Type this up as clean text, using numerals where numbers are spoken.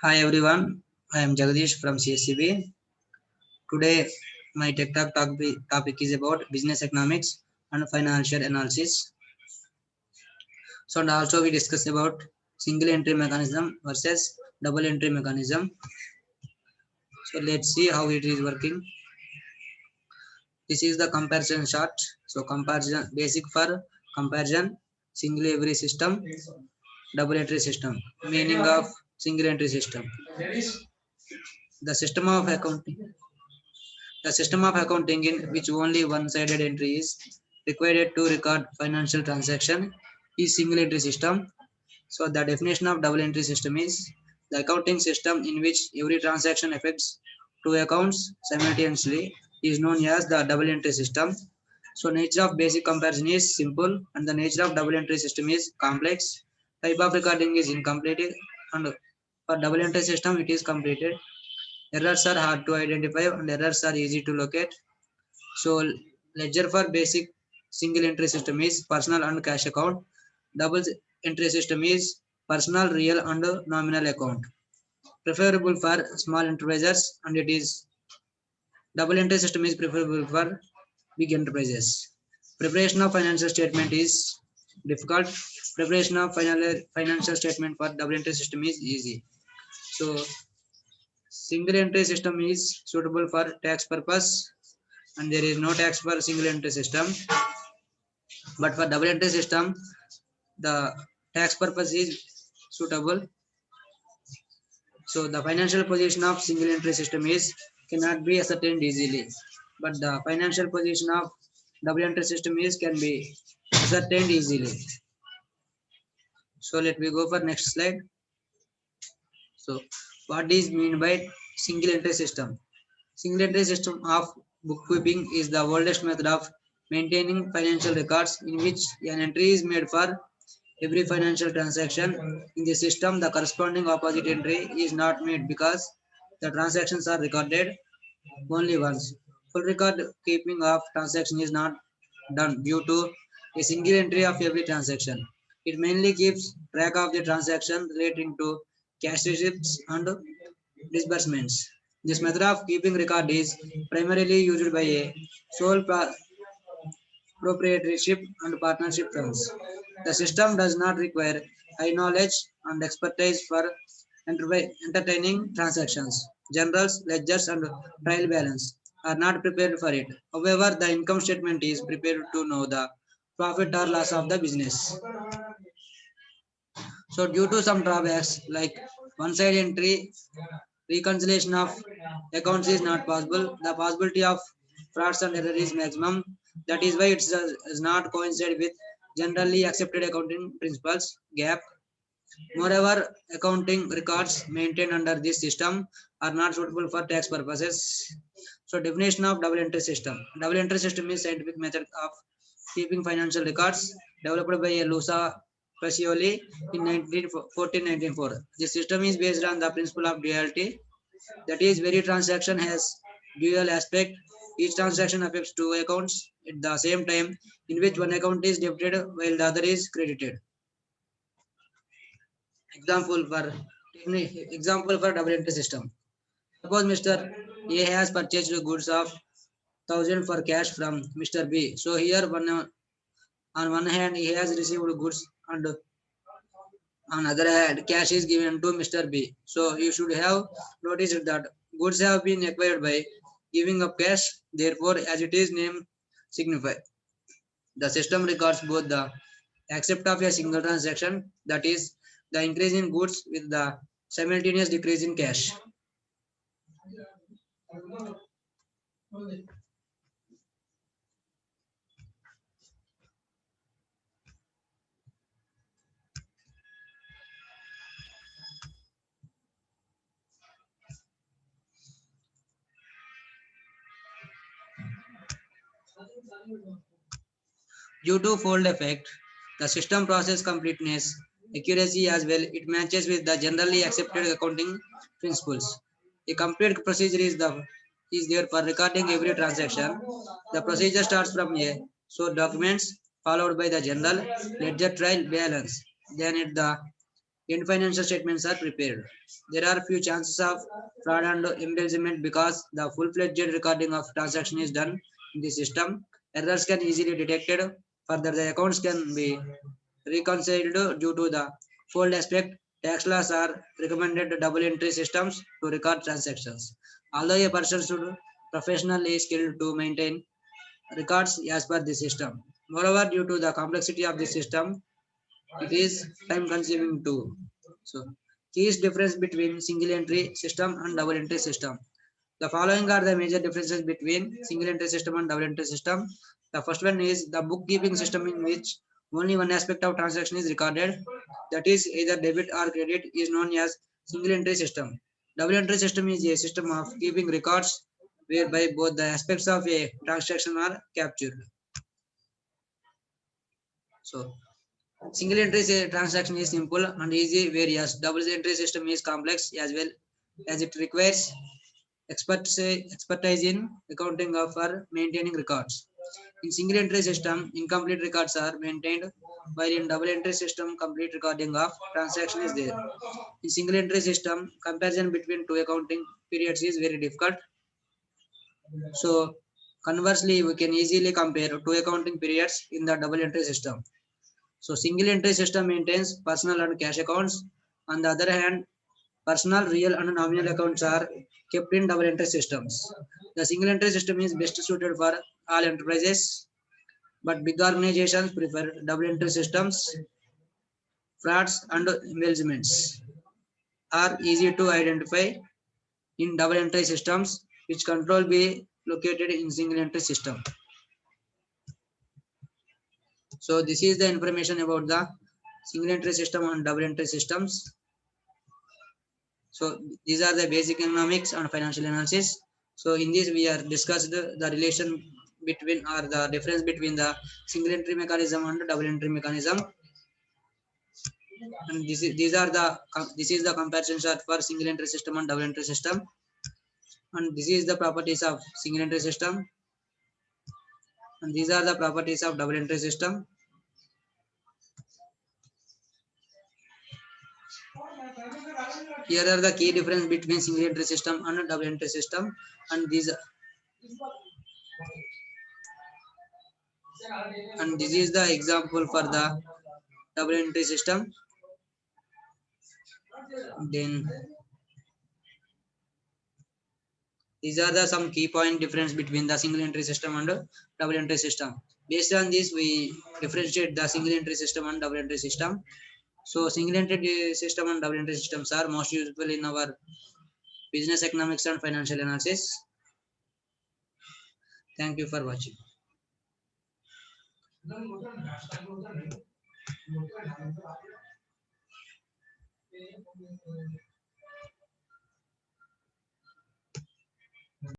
Hi everyone, I am Jagadish from CSCB. Today, my topic is about business economics and financial analysis. So, and also we discuss about single entry mechanism versus double entry mechanism. So, let's see how it is working. This is the comparison chart. So, comparison basic for comparison single entry system, double entry system. Meaning of single entry system. The system of accounting. The system of accounting in which only one-sided entry is required to record financial transaction is single entry system. So the definition of double entry system is the accounting system in which every transaction affects two accounts simultaneously is known as the double entry system. So nature of basic comparison is simple and the nature of double entry system is complex. Type of recording is incomplete and for double entry system it is completed. Errors are hard to identify and errors are easy to locate. So ledger for basic single entry system is personal and cash account. Double entry system is personal, real and nominal account. Preferable for small enterprises and it is double entry system is preferable for big enterprises. Preparation of financial statement is difficult. Preparation of financial statement for double entry system is easy. So single entry system is suitable for tax purpose and there is no tax for single entry system. But for double entry system, the tax purpose is suitable. So the financial position of single entry system is cannot be ascertained easily. But the financial position of double entry system is can be ascertained easily. So let me go for next slide. So what is mean by single entry system? Single entry system of bookkeeping is the oldest method of maintaining financial records in which an entry is made for every financial transaction. In the system, the corresponding opposite entry is not made because the transactions are recorded only once. Full record keeping of transaction is not done due to a single entry of every transaction. It mainly keeps track of the transaction relating to cash receipts and disbursements. This method of keeping record is primarily used by a sole proprietorship and partnership firms. The system does not require high knowledge and expertise for entertaining transactions. Generals, ledgers, and trial balance are not prepared for it. However, the income statement is prepared to know the profit or loss of the business. So, due to some drawbacks like one-side entry, reconciliation of accounts is not possible. The possibility of frauds and error is maximum. That is why it does not coincide with generally accepted accounting principles (GAAP). Moreover, accounting records maintained under this system are not suitable for tax purposes. So, definition of double entry system. Double entry system is scientific method of keeping financial records developed by Luca Pacioli in 1904. This system is based on the principle of duality. That is, every transaction has dual aspect. Each transaction affects two accounts at the same time, in which one account is debited while the other is credited. Example for double entry system. Suppose Mr. A has purchased goods of 1,000 for cash from Mr. B. So here on one hand he has received goods and on other hand cash is given to Mr. B. So you should have noticed that goods have been acquired by giving up cash. Therefore, as it is name signify, the system records both the accept of a single transaction, that is, the increase in goods with the simultaneous decrease in cash. Due to fold effect, the system process completeness, accuracy as well, it matches with the generally accepted accounting principles. A complete procedure is there for recording every transaction. The procedure starts from A, so documents followed by the general ledger trial balance. Then at the end financial statements are prepared. There are few chances of fraud and embezzlement because the full-fledged recording of transaction is done in the system. Errors can easily detected. Further, the accounts can be reconciled due to the fold aspect. Tax laws are recommended double entry systems to record transactions. Although a person should professionally skilled to maintain records as per the system. Moreover, due to the complexity of the system, it is time consuming too. So, key is difference between single entry system and double entry system. The following are the major differences between single entry system and double entry system. The first one is the bookkeeping system in which only one aspect of transaction is recorded, that is either debit or credit, is known as single entry system. Double entry system is a system of keeping records whereby both the aspects of a transaction are captured. So, single entry transaction is simple and easy, whereas double entry system is complex as well as it requires expertise in accounting of or maintaining records. In single entry system, incomplete records are maintained, while in double entry system, complete recording of transaction is there. In single entry system, comparison between two accounting periods is very difficult. So, conversely, we can easily compare two accounting periods in the double entry system. So single entry system maintains personal and cash accounts. On the other hand, personal, real and nominal accounts are kept in double entry systems. The single entry system is best suited for all enterprises, but big organizations prefer double entry systems. Frauds and embezzlements are easy to identify in double entry systems, which control be located in single entry system. So this is the information about the single entry system and double entry systems. So these are the basic economics and financial analysis. So in this we are discussed the relation between or the difference between the single entry mechanism and double entry mechanism. And this is the comparison chart for single entry system and double entry system. And this is the properties of single entry system. And these are the properties of double entry system. Here are the key difference between single entry system and double entry system. And this is the example for the double entry system. Then these are the some key point difference between the single entry system and double entry system. Based on this, we differentiate the single entry system and double entry system. So single entry system and double entry systems are most useful in our business economics and financial analysis. Thank you for watching.